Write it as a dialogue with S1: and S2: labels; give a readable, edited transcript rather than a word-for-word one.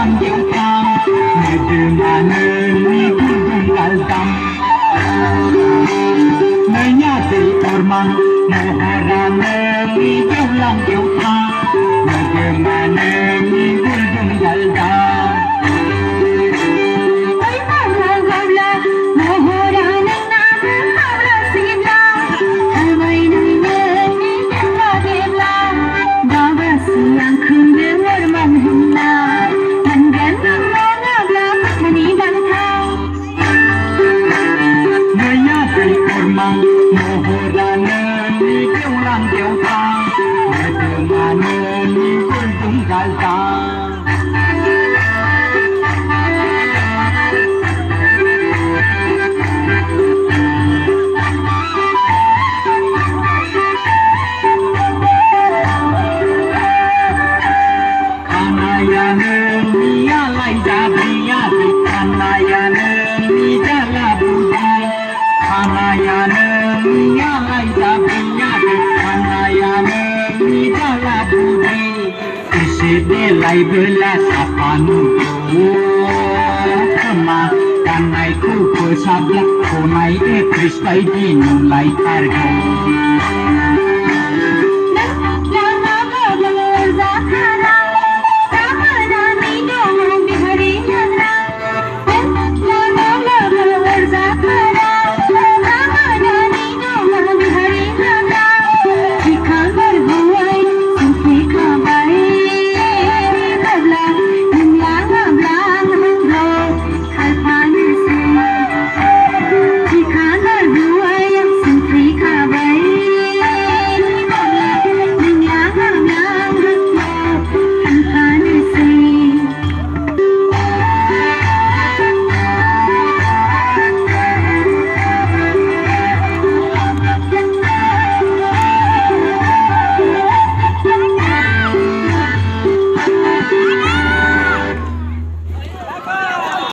S1: lang jengkang Nedemana ni gunung galdam Menyati orman Moharana ni jaulang jengkang Nedemana ni gunung galdam Mohorana ni jaulang jengkang Nedemana ni gunung galdam Kanayana ni alai jabiya Kanayana ni jala budi Kanayana ni alai jabiya Kanayana ni jala budi Isi belai belas apanu Kema kanai ku pesabla Konai kristai di nulai targa